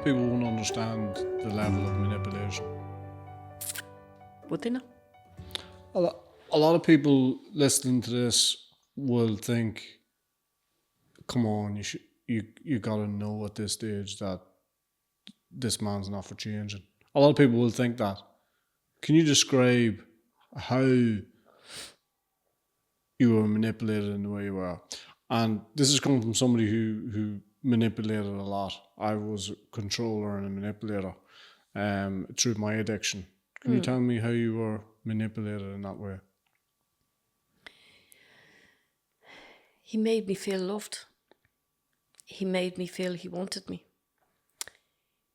people won't understand the level of manipulation. Would they not? A lot of people listening to this will think, come on, you gotta know at this stage that this man's not for changing. A lot of people will think that. Can you describe how you were manipulated in the way you were? And this is coming from somebody who manipulated a lot. I was a controller and a manipulator through my addiction. Can you tell me how you were manipulated in that way? He made me feel loved. He made me feel he wanted me.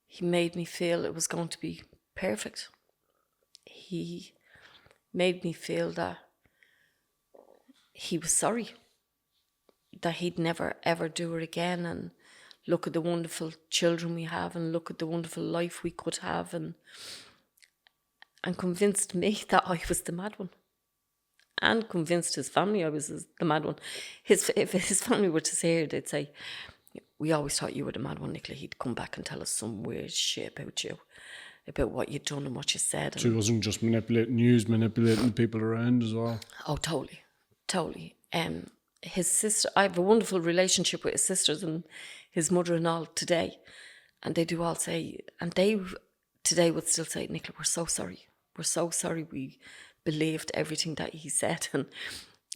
He made me feel it was going to be perfect. He made me feel that he was sorry, that he'd never ever do it again, and look at the wonderful children we have, and look at the wonderful life we could have, and convinced me that I was the mad one, and convinced his family I was the mad one. If his family were to say it, they'd say, we always thought you were the mad one, Nicola. He'd come back and tell us some weird shit about you, about what you'd done and what you said. So he wasn't just manipulating you, he was manipulating the people around as well. Oh, totally. His sister, I have a wonderful relationship with his sisters and his mother and all today. And they do all say, and they today would still say, Nicola, we're so sorry. We're so sorry we believed everything that he said. And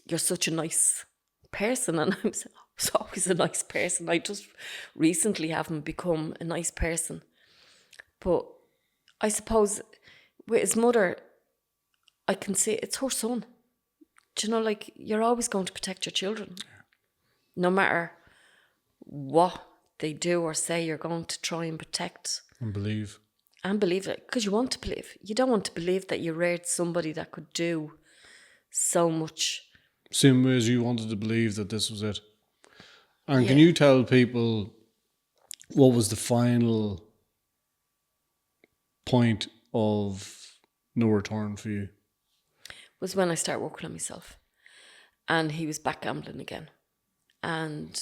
you're such a nice person. And I'm saying, I was always a nice person. I just recently haven't become a nice person. But I suppose with his mother, I can say it's her son. Do you know, like, you're always going to protect your children. No matter what they do or say, you're going to try and protect. And believe. And believe it, because you want to believe. You don't want to believe that you reared somebody that could do so much. Same way as you wanted to believe that this was it. And can you tell people what was the final point of no return for you? Was when I started working on myself, and he was back gambling again. And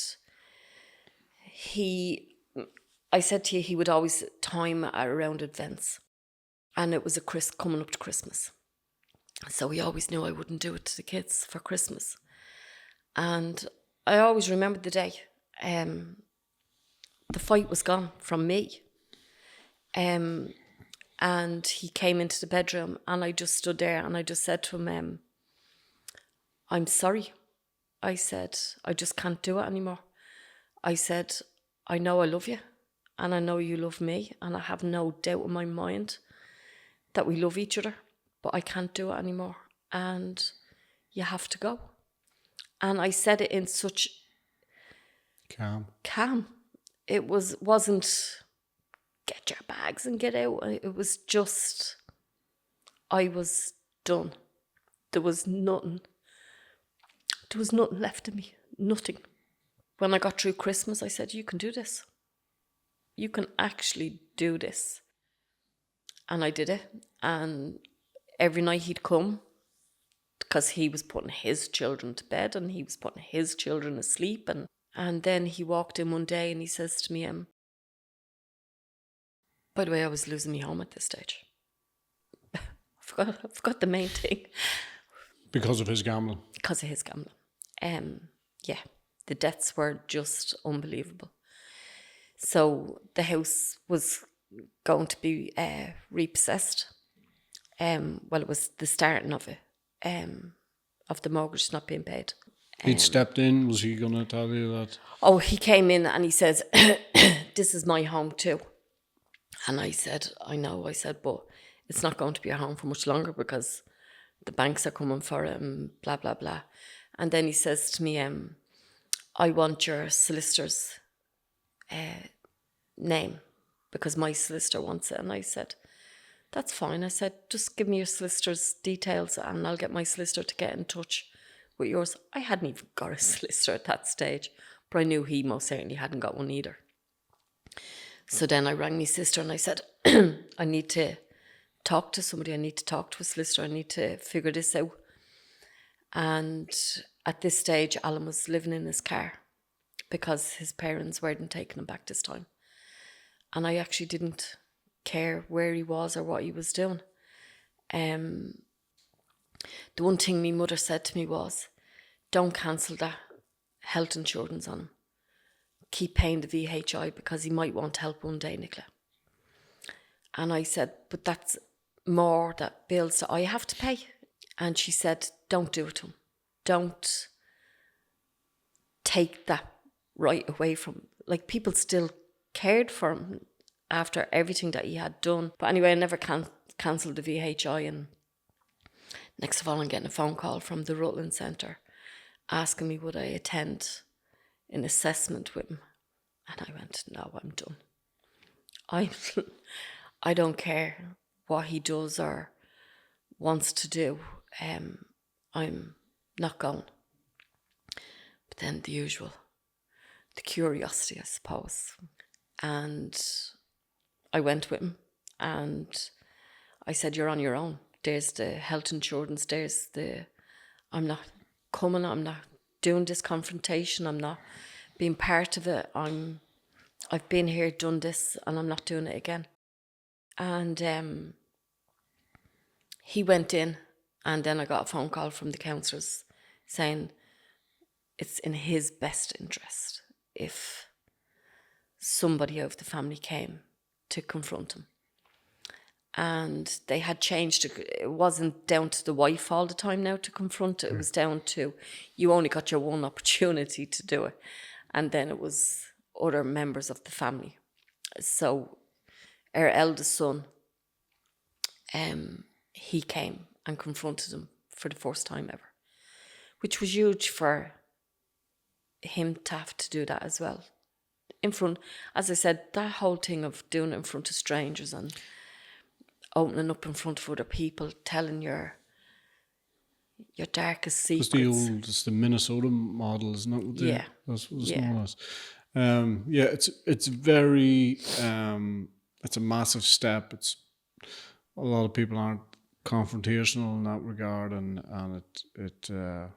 I said to you, he would always time around events, and it was coming up to Christmas, so he always knew I wouldn't do it to the kids for Christmas. And I always remembered the day. The fight was gone from me. And he came into the bedroom, and I just stood there, and I just said to him, I'm sorry. I said, I just can't do it anymore. I said, I know I love you, and I know you love me, and I have no doubt in my mind that we love each other, but I can't do it anymore, and you have to go. And I said it in such calm. It wasn't get your bags and get out. It was just, I was done. There was nothing left of me. Nothing. When I got through Christmas, I said, you can do this. You can actually do this. And I did it. And every night he'd come, because he was putting his children to bed and he was putting his children asleep. And then he walked in one day and he says to me, by the way, I was losing my home at this stage. I forgot the main thing. Because of his gambling? Because of his gambling. The debts were just unbelievable. So the house was going to be repossessed. It was the starting of it, of the mortgage not being paid. He'd stepped in. Was he going to tell you that? Oh, he came in and he says, this is my home too. And I said, I know. I said, but it's not going to be a home for much longer because the banks are coming for it and blah, blah, blah. And then he says to me, I want your solicitor's name because my solicitor wants it. And I said, that's fine. I said, just give me your solicitor's details and I'll get my solicitor to get in touch with yours. I hadn't even got a solicitor at that stage, but I knew he most certainly hadn't got one either. So then I rang my sister and I said, I need to talk to somebody. I need to talk to a solicitor. I need to figure this out. And at this stage, Alan was living in his car because his parents weren't taking him back this time. And I actually didn't care where he was or what he was doing. The one thing my mother said to me was, don't cancel that health insurance on him. Keep paying the VHI because he might want help one day, Nicola. And I said, but that's more that bills that I have to pay. And she said, don't do it to him. Don't take that right away from him. Like, people still cared for him after everything that he had done. But anyway, I never cancelled the VHI. And next of all, I'm getting a phone call from the Rutland Centre asking me would I attend an assessment with him. And I went, no, I'm done. I don't care what he does or wants to do. I'm not going. But then the usual, the curiosity, I suppose. And I went with him and I said, you're on your own. There's the health insurance, I'm not coming, I'm not doing this confrontation, I'm not being part of it. I've been here, done this, and I'm not doing it again. And he went in, and then I got a phone call from the counsellors saying it's in his best interest if somebody of the family came to confront him. And they had changed it. It wasn't down to the wife all the time now to confront it. It was down to, you only got your one opportunity to do it. And then it was other members of the family. So our eldest son, he came and confronted him for the first time ever, which was huge for him to have to do that as well. In front, as I said, that whole thing of doing it in front of strangers and opening up in front of other people, telling your darkest secrets. It's the Minnesota model, isn't it? Yeah. That's what it's Yeah. known as. It's very, it's a massive step. It's a lot of people aren't confrontational in that regard, and it's a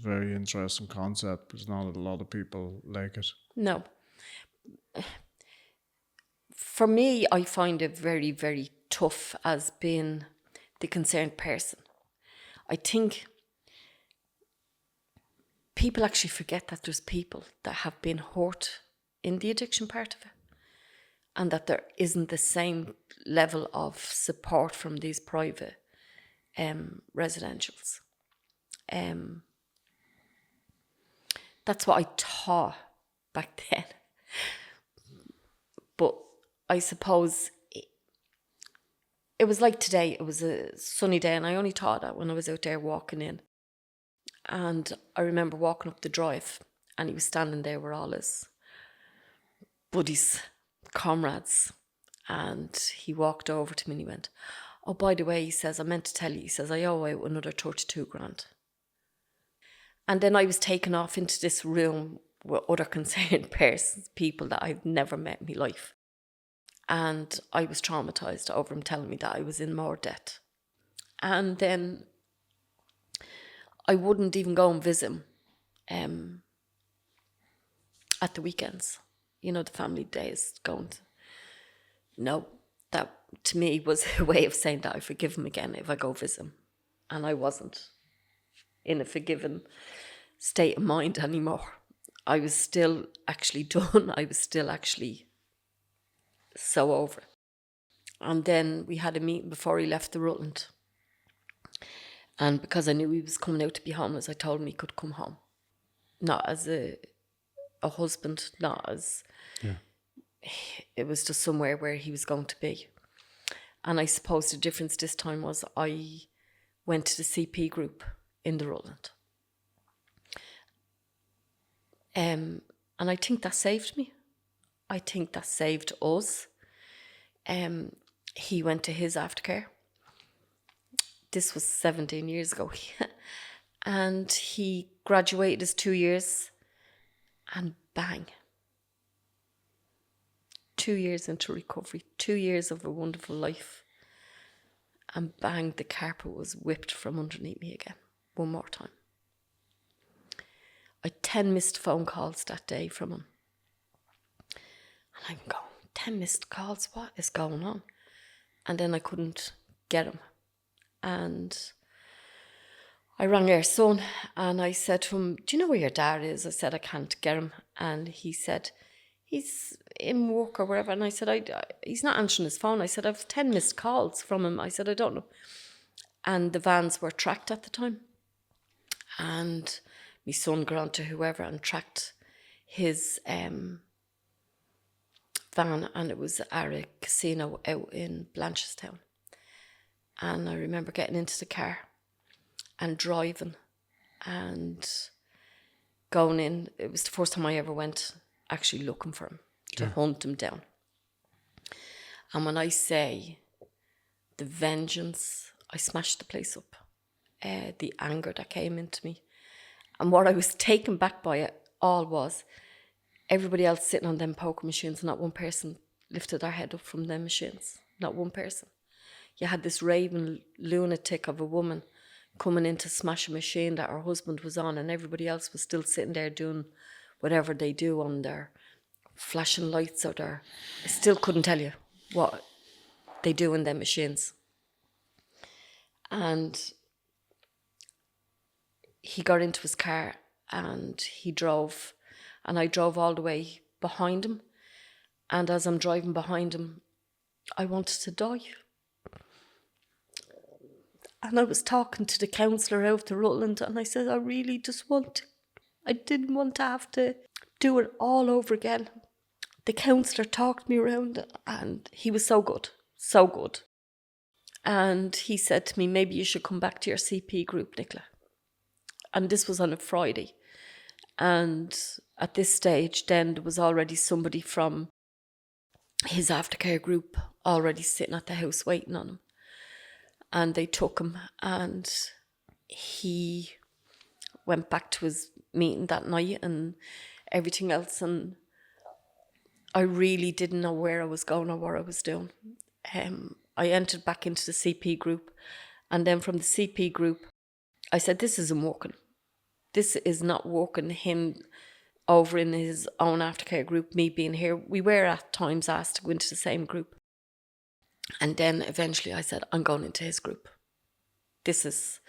very interesting concept, because not a lot of people like it. No. For me, I find it very, very tough as being the concerned person. I think people actually forget that there's people that have been hurt in the addiction part of it, and that there isn't the same level of support from these private residentials. That's what I thought back then. But I suppose it was like today. It was a sunny day, and I only thought that when I was out there walking in. And I remember walking up the drive, and he was standing there with all his buddies, comrades. And he walked over to me and he went, oh, by the way, he says, I meant to tell you, he says, I owe out another 32 grand. And then I was taken off into this room with other concerned persons, people that I've never met in my life. And I was traumatised over him telling me that I was in more debt. And then I wouldn't even go and visit him at the weekends. You know, the family days going to... No, that to me was a way of saying that I forgive him again if I go visit him. And I wasn't in a forgiven state of mind anymore. I was still actually done. I was still actually so over it. And then we had a meeting before he left the Rutland. And because I knew he was coming out to be homeless, I told him he could come home. Not as a husband, not as... Yeah. It was just somewhere where he was going to be. And I suppose the difference this time was I went to the CP group in the Rutland. And I think that saved me. I think that saved us. He went to his aftercare. This was 17 years ago. And he graduated his 2 years and bang. 2 years into recovery, 2 years of a wonderful life. And bang, the carpet was whipped from underneath me again, one more time. I had 10 missed phone calls that day from him. And I'm going, 10 missed calls, what is going on? And then I couldn't get him. And I rang our son and I said to him, do you know where your dad is? I said, I can't get him. And he said, he's in work or wherever. And I said, he's not answering his phone. I said, I've 10 missed calls from him. I said, I don't know. And the vans were tracked at the time. And my son got on to whoever and tracked his van, and it was at a casino out in Blanchestown. And I remember getting into the car and driving and going in. It was the first time I ever went actually looking for him, to hunt him down. And when I say the vengeance, I smashed the place up. The anger that came into me. And what I was taken back by it all was everybody else sitting on them poker machines, not one person lifted their head up from them machines. Not one person. You had this raving lunatic of a woman coming in to smash a machine that her husband was on, and everybody else was still sitting there doing whatever they do on their flashing lights or their... I still couldn't tell you what they do in them machines. And he got into his car and he drove, and I drove all the way behind him. And as I'm driving behind him, I wanted to die. And I was talking to the counsellor out to Rutland, and I said, I really just I didn't want to have to do it all over again. The counsellor talked me around, and he was so good, so good. And he said to me, maybe you should come back to your CP group, Nicola. And this was on a Friday. And at this stage, then there was already somebody from his aftercare group already sitting at the house waiting on him. And they took him, and he went back to his meeting that night and everything else. And I really didn't know where I was going or what I was doing. I entered back into the CP group. And then from the CP group, I said, this isn't working. This is not working. Him over in his own aftercare group, me being here. We were at times asked to go into the same group. And then eventually I said, I'm going into his group. This is...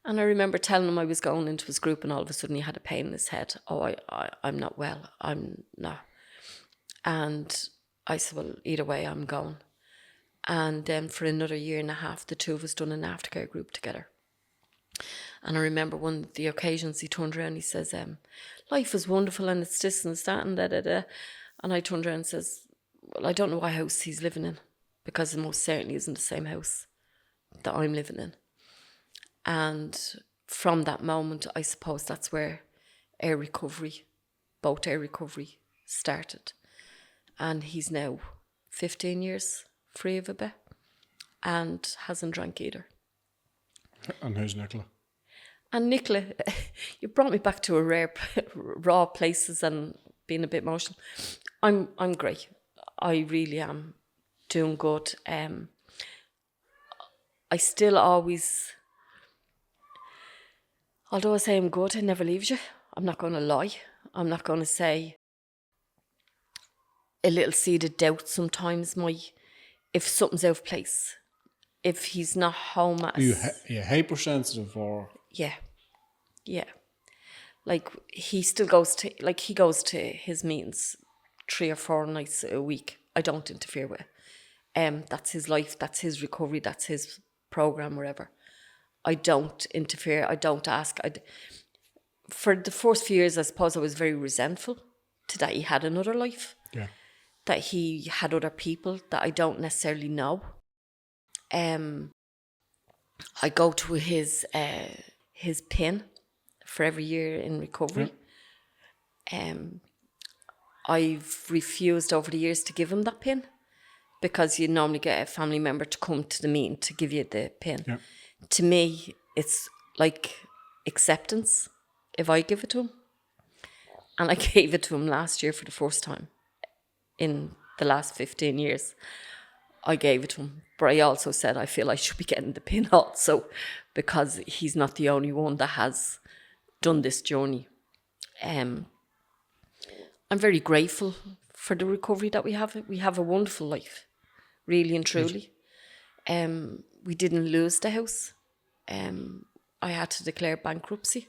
And I remember telling him I was going into his group, and all of a sudden he had a pain in his head. Oh, I'm not well. I'm not. And I said, well, either way, I'm going. And then for another year and a half, the two of us done an aftercare group together. And I remember one of the occasions he turned around and he says, life is wonderful and it's this and it's that and da-da-da. And I turned around and says, well, I don't know what house he's living in, because it most certainly isn't the same house that I'm living in. And from that moment, I suppose that's where both our recovery started. And he's now 15 years free of a bit and hasn't drank either. And who's Nicola? And Nicola, you brought me back to a rare, raw places and being a bit emotional. I'm great. I really am doing good. I still always, although I say I'm good, it never leaves you. I'm not going to lie. I'm not going to say a little seed of doubt sometimes. If something's out of place, if he's not home at... Are you hypersensitive or... Yeah. Like he still goes to his meetings 3 or 4 nights a week. I don't interfere with. That's his life. That's his recovery. That's his program. Wherever. I don't interfere. I don't ask. For the first few years, I suppose I was very resentful to that he had another life. Yeah. That he had other people that I don't necessarily know. I go to his PIN for every year in recovery. Yeah. I've refused over the years to give him that PIN, because you normally get a family member to come to the meeting to give you the PIN. Yeah. To me, it's like acceptance if I give it to him. And I gave it to him last year for the first time in the last 15 years. I gave it to him. But I also said I feel I should be getting the PIN also, because he's not the only one that has done this journey. I'm very grateful for the recovery that we have. We have a wonderful life, really and truly. We didn't lose the house. I had to declare bankruptcy.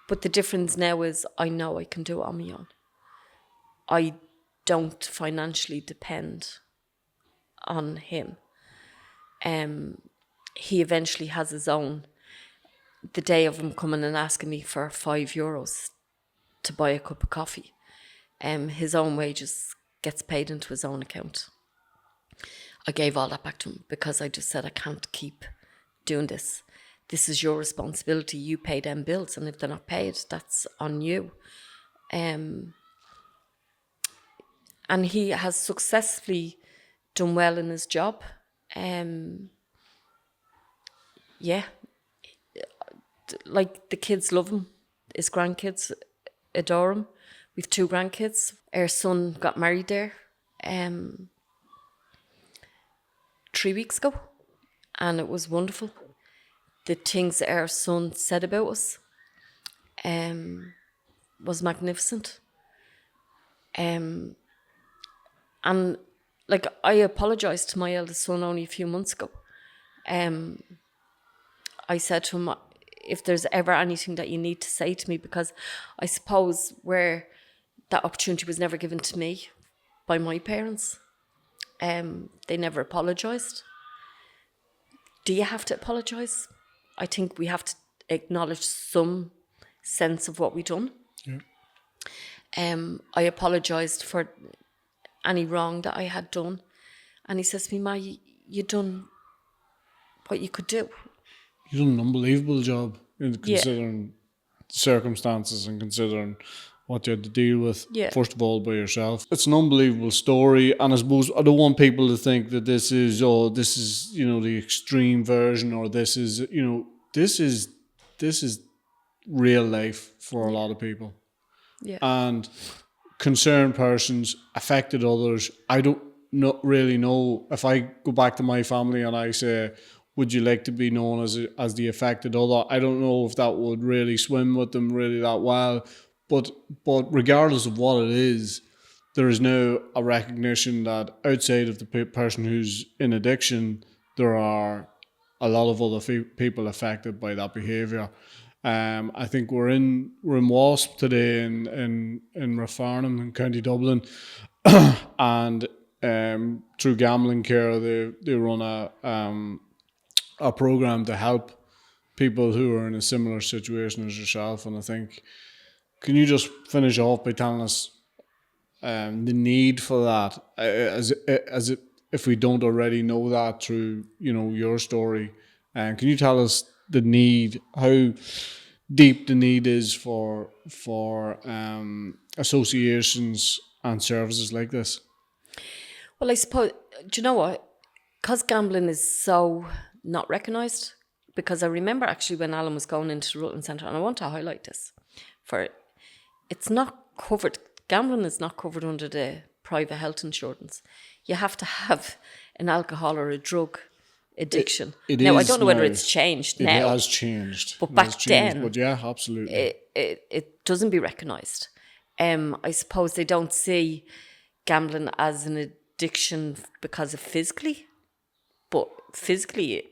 But the difference now is I know I can do it on my own. I don't financially depend on him. He eventually has his own. The day of him coming and asking me for €5 to buy a cup of coffee, his own wages gets paid into his own account. I gave all that back to him because I just said I can't keep doing this. This is your responsibility. You pay them bills, and if they're not paid, that's on you. And he has successfully done well in his job. Yeah, like the kids love him. His grandkids adore him. We've 2 grandkids. Our son got married there 3 weeks ago, and it was wonderful. The things that our son said about us was magnificent. And like, I apologised to my eldest son only a few months ago. I said to him, if there's ever anything that you need to say to me, because I suppose where that opportunity was never given to me by my parents, they never apologised. Do you have to apologise? I think we have to acknowledge some sense of what we've done. Yeah. I apologised for any wrong that I had done. And he says to me, Ma, you done what you could do. You've done an unbelievable job in considering circumstances and considering what you had to deal with, first of all, by yourself. It's an unbelievable story, and I suppose I don't want people to think that this is the extreme version, or this is real life for a lot of people. Yeah. And concerned persons, affected others. I don't really know if I go back to my family and I say, would you like to be known as the affected other? I don't know if that would really swim with them really that well. But regardless of what it is, there is now a recognition that outside of the person who's in addiction, there are a lot of other people affected by that behaviour. I think we're in Wasp today in Rafarnham in County Dublin, and through Gambling Care they run a program to help people who are in a similar situation as yourself. And I think, can you just finish off by telling us the need for that, if we don't already know that through your story? And can you tell us the need, how deep the need is for associations and services like this? Well, I suppose, do you know what? Because gambling is so not recognised, because I remember actually when Alan was going into the Rutland Centre, and I want to highlight this, it's not covered, gambling is not covered under the private health insurance. You have to have an alcohol or a drug addiction. It now, is I don't know whether it's changed now. It has changed. But back then, but yeah, absolutely. It doesn't be recognised. I suppose they don't see gambling as an addiction because of physically, but physically,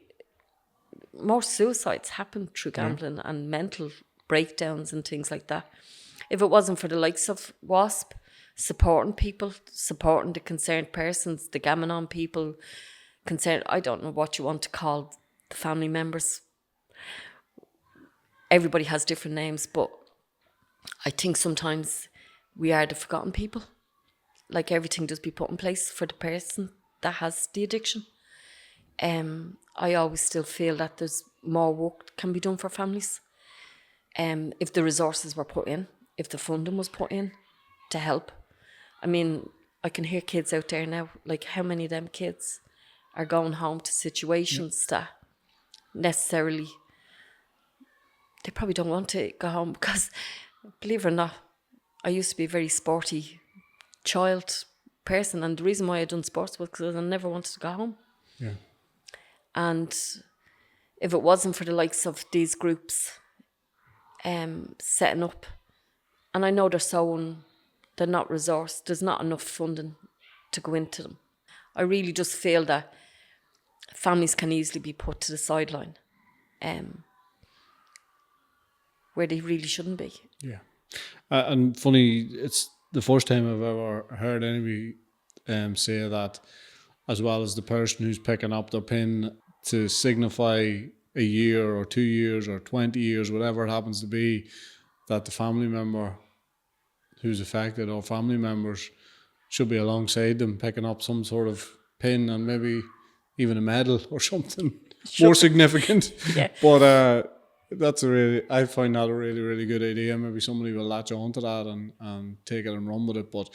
more suicides happen through gambling and mental breakdowns and things like that. If it wasn't for the likes of WASP, supporting people, supporting the concerned persons, the gammon people, concerned, I don't know what you want to call the family members. Everybody has different names, but I think sometimes we are the forgotten people. Like, everything does be put in place for the person that has the addiction. I always still feel that there's more work can be done for families. If the resources were put in, if the funding was put in to help. I mean, I can hear kids out there now, like, how many of them kids are going home to situations that necessarily, they probably don't want to go home, because, believe it or not, I used to be a very sporty child person, and the reason why I done sports was because I never wanted to go home. Yeah. And if it wasn't for the likes of these groups setting up And I know they're not resourced. There's not enough funding to go into them. I really just feel that families can easily be put to the sideline, where they really shouldn't be. Yeah. And funny, it's the first time I've ever heard anybody say that, as well as the person who's picking up their pin to signify a year or 2 years or 20 years, whatever it happens to be, that the family member who's affected or family members should be alongside them picking up some sort of pin and maybe even a medal or something more significant. Yeah. But I find that a really, really good idea. Maybe somebody will latch on to that and take it and run with it. But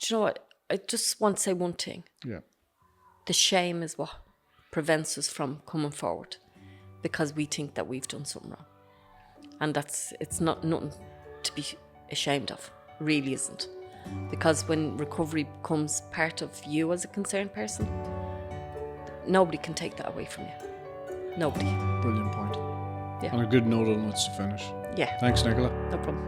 Do you know what? I just want to say one thing. yeah, The shame is what prevents us from coming forward, because we think that we've done something wrong. And it's not nothing to be ashamed of. It really isn't. Because when recovery becomes part of you as a concerned person, nobody can take that away from you. Nobody. brilliant point. Yeah. And a good note on which to finish. Yeah. Thanks, Nicola. No problem.